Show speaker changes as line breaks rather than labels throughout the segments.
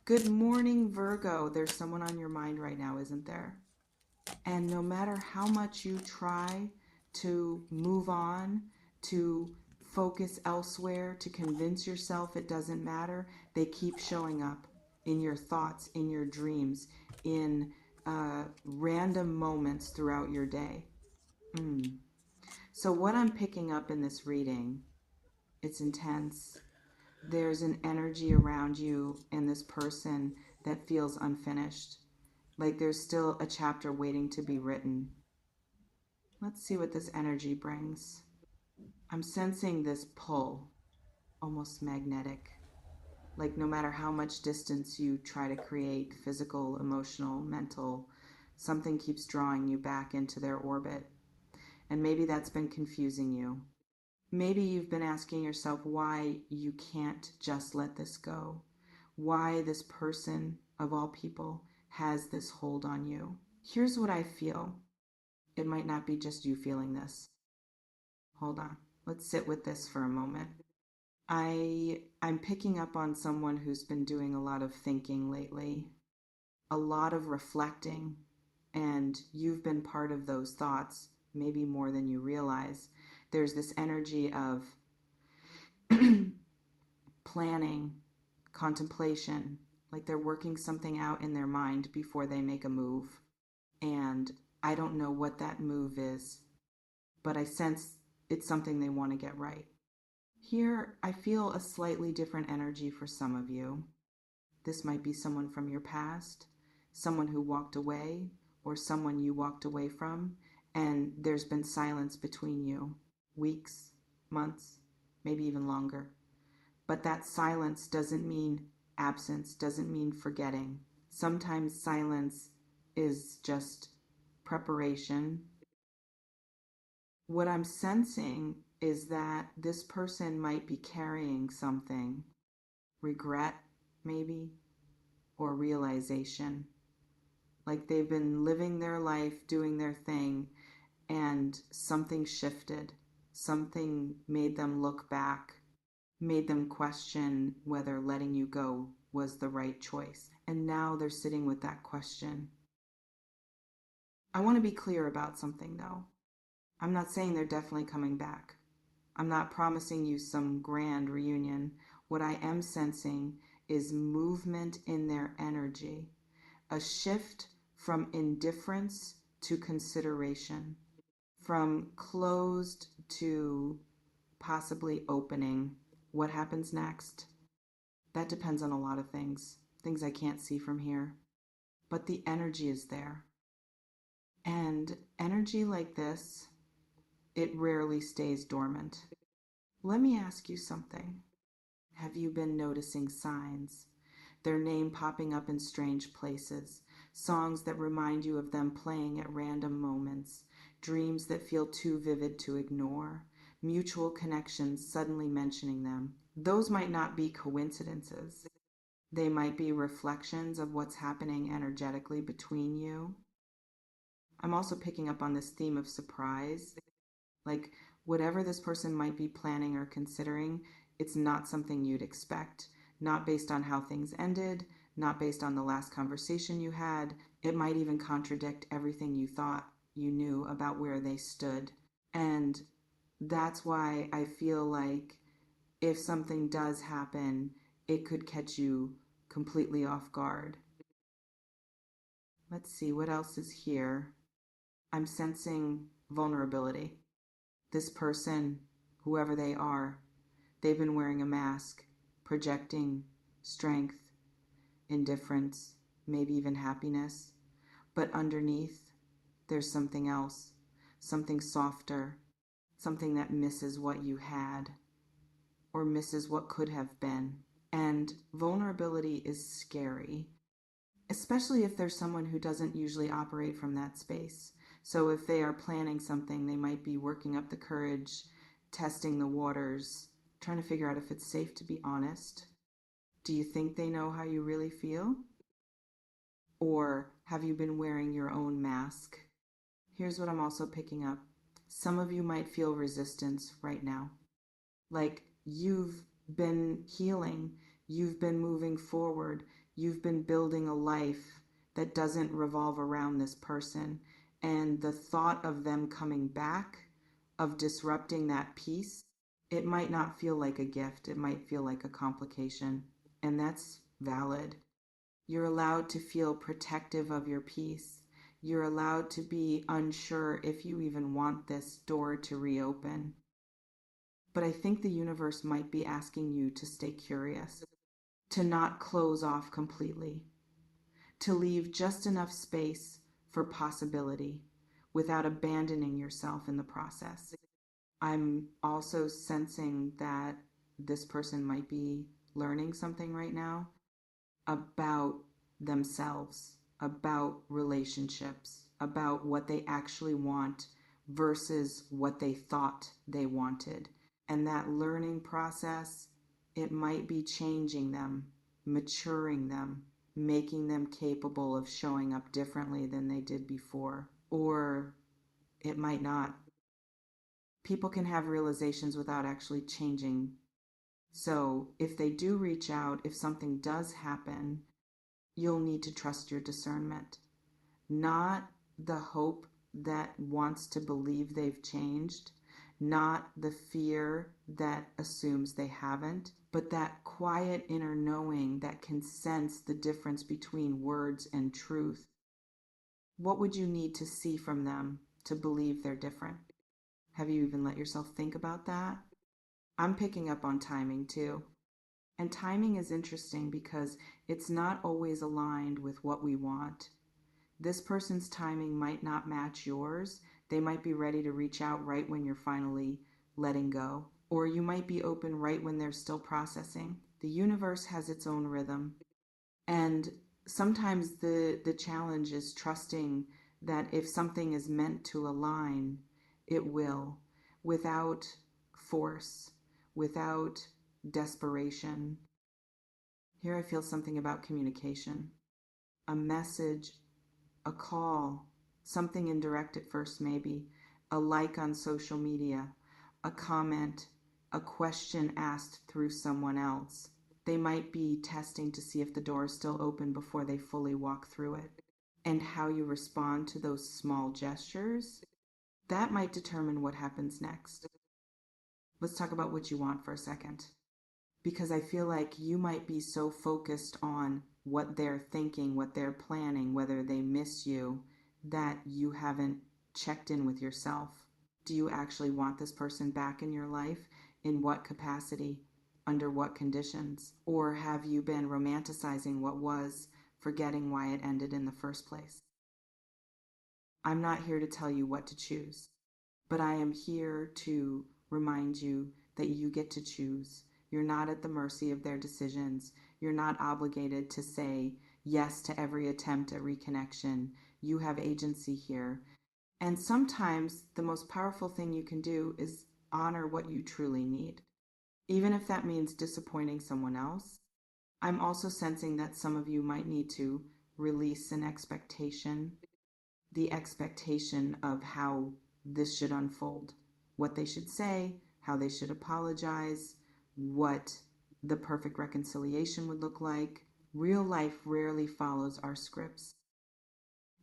Good morning, Virgo. There's someone on your mind right now, isn't there? And no matter how much you try to move on, to focus elsewhere, to convince yourself it doesn't matter, they keep showing up in your thoughts, in your dreams, in random moments throughout your day. Mm. So, what I'm picking up in this reading, it's intense. There's an energy around you and this person that feels unfinished. Like there's still a chapter waiting to be written. Let's see what this energy brings. I'm sensing this pull, almost magnetic. Like no matter how much distance you try to create, physical, emotional, mental, something keeps drawing you back into their orbit. And maybe that's been confusing you. Maybe you've been asking yourself why you can't just let this go. Why this person, of all people, has this hold on you. Here's what I feel. It might not be just you feeling this. Hold on. Let's sit with this for a moment. I'm picking up on someone who's been doing a lot of thinking lately, a lot of reflecting, and you've been part of those thoughts, maybe more than you realize. There's this energy of planning, contemplation, like they're working something out in their mind before they make a move. And I don't know what that move is, but I sense it's something they want to get right. Here, I feel a slightly different energy for some of you. This might be someone from your past, someone who walked away, or someone you walked away from, and there's been silence between you weeks, months, maybe even longer. But that silence doesn't mean absence, doesn't mean forgetting. Sometimes silence is just preparation. What I'm sensing is that this person might be carrying something, regret maybe, or realization. Like they've been living their life, doing their thing, and something shifted. Something made them look back, made them question whether letting you go was the right choice. And now they're sitting with that question. I want to be clear about something though. I'm not saying they're definitely coming back. I'm not promising you some grand reunion. What I am sensing is movement in their energy, a shift from indifference to consideration, from closed to possibly opening. What happens next? That depends on a lot of things, things I can't see from here. But the energy is there. And energy like this, it rarely stays dormant. Let me ask you something. Have you been noticing signs? Their name popping up in strange places, songs that remind you of them playing at random moments, dreams that feel too vivid to ignore, mutual connections suddenly mentioning them. Those might not be coincidences. They might be reflections of what's happening energetically between you. I'm also picking up on this theme of surprise. Like, whatever this person might be planning or considering, it's not something you'd expect. Not based on how things ended, not based on the last conversation you had. It might even contradict everything you thought you knew about where they stood. And that's why I feel like if something does happen, it could catch you completely off guard. Let's see what else is here. I'm sensing vulnerability. This person, whoever they are, they've been wearing a mask, projecting strength, indifference, maybe even happiness. But underneath, there's something else, something softer, something that misses what you had or misses what could have been. And vulnerability is scary, especially if there's someone who doesn't usually operate from that space. So if they are planning something, they might be working up the courage, testing the waters, trying to figure out if it's safe to be honest. Do you think they know how you really feel? Or have you been wearing your own mask? Here's what I'm also picking up. Some of you might feel resistance right now. Like you've been healing, You've been moving forward. You've been building a life that doesn't revolve around this person. And the thought of them coming back, of disrupting that peace, it might not feel like a gift. It might feel like a complication. And that's valid. You're allowed to feel protective of your peace. You're allowed to be unsure if you even want this door to reopen. But I think the universe might be asking you to stay curious, to not close off completely, to leave just enough space for possibility without abandoning yourself in the process. I'm also sensing that this person might be learning something right now about themselves, about relationships, about what they actually want versus what they thought they wanted. And that learning process, it might be changing them, maturing them, making them capable of showing up differently than they did before. Or it might not. People can have realizations without actually changing. So if they do reach out, if something does happen, you'll need to trust your discernment, not the hope that wants to believe they've changed, not the fear that assumes they haven't, but that quiet inner knowing that can sense the difference between words and truth. What would you need to see from them to believe they're different? Have you even let yourself think about that? I'm picking up on timing too. And timing is interesting because it's not always aligned with what we want. This person's timing might not match yours. They might be ready to reach out right when you're finally letting go. Or you might be open right when they're still processing. The universe has its own rhythm. And sometimes the challenge is trusting that if something is meant to align, it will, without force, without desperation. Here I feel something about communication. A message, a call, something indirect at first maybe, a like on social media, a comment, a question asked through someone else. They might be testing to see if the door is still open before they fully walk through it. And how you respond to those small gestures, that might determine what happens next. Let's talk about what you want for a second. Because I feel like you might be so focused on what they're thinking, what they're planning, whether they miss you, that you haven't checked in with yourself. Do you actually want this person back in your life? In what capacity? Under what conditions? Or have you been romanticizing what was, forgetting why it ended in the first place? I'm not here to tell you what to choose, but I am here to remind you that you get to choose. You're not at the mercy of their decisions. You're not obligated to say yes to every attempt at reconnection. You have agency here. And sometimes the most powerful thing you can do is honor what you truly need, even if that means disappointing someone else. I'm also sensing that some of you might need to release an expectation, the expectation of how this should unfold, what they should say, how they should apologize, what the perfect reconciliation would look like. Real life rarely follows our scripts.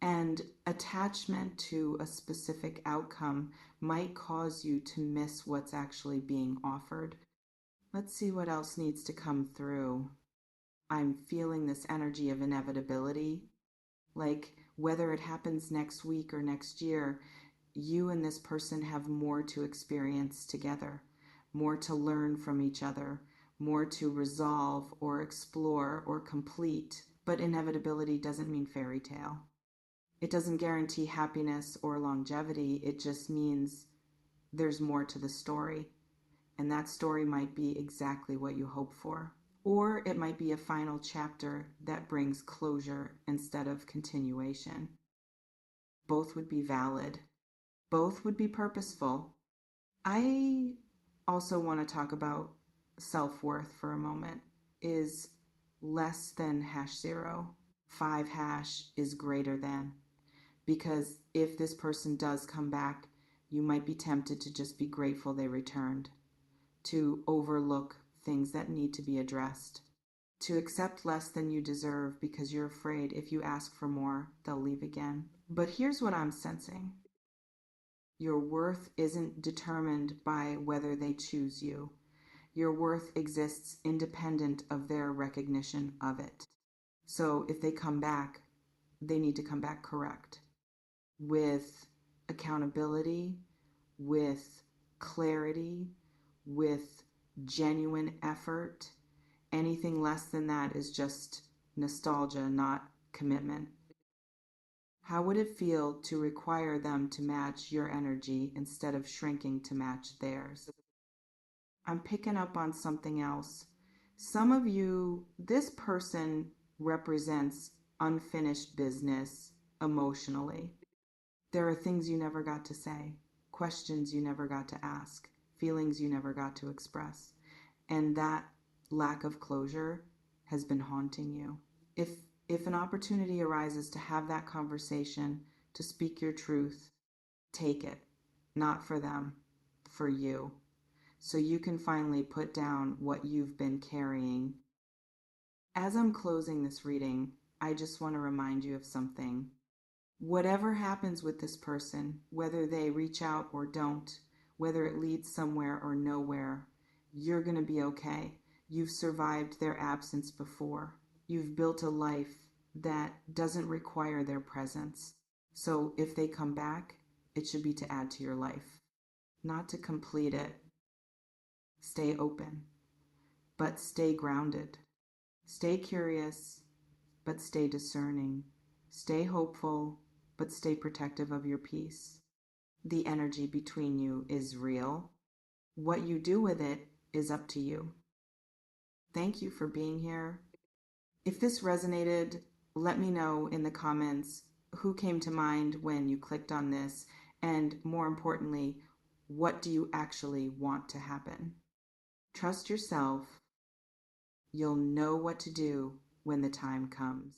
And attachment to a specific outcome might cause you to miss what's actually being offered. Let's see what else needs to come through. I'm feeling this energy of inevitability. Like whether it happens next week or next year, you and this person have more to experience together, more to learn from each other, more to resolve or explore or complete. But inevitability doesn't mean fairy tale. It doesn't guarantee happiness or longevity. It just means there's more to the story. And that story might be exactly what you hope for. Or it might be a final chapter that brings closure instead of continuation. Both would be valid. Both would be purposeful. I also want to talk about self-worth for a moment. Is less than #0. 5# is greater than. Because if this person does come back, you might be tempted to just be grateful they returned, to overlook things that need to be addressed. to accept less than you deserve because you're afraid if you ask for more, they'll leave again. But here's what I'm sensing: your worth isn't determined by whether they choose you. Your worth exists independent of their recognition of it. So if they come back, they need to come back correct, with accountability, with clarity, with genuine effort. Anything less than that is just nostalgia, not commitment. How would it feel to require them to match your energy instead of shrinking to match theirs? I'm picking up on something else. Some of you, this person represents unfinished business emotionally. There are things you never got to say, questions you never got to ask, feelings you never got to express. And that lack of closure has been haunting you. If if an opportunity arises to have that conversation, to speak your truth, take it. Not for them, for you. So you can finally put down what you've been carrying. As I'm closing this reading, I just want to remind you of something. Whatever happens with this person, whether they reach out or don't, whether it leads somewhere or nowhere, you're going to be okay. You've survived their absence before. You've built a life that doesn't require their presence. So if they come back, it should be to add to your life, not to complete it. Stay open, but stay grounded. Stay curious, but stay discerning. Stay hopeful, but stay protective of your peace. The energy between you is real. What you do with it is up to you. Thank you for being here. If this resonated, let me know in the comments who came to mind when you clicked on this, and more importantly, what do you actually want to happen? Trust yourself. You'll know what to do when the time comes.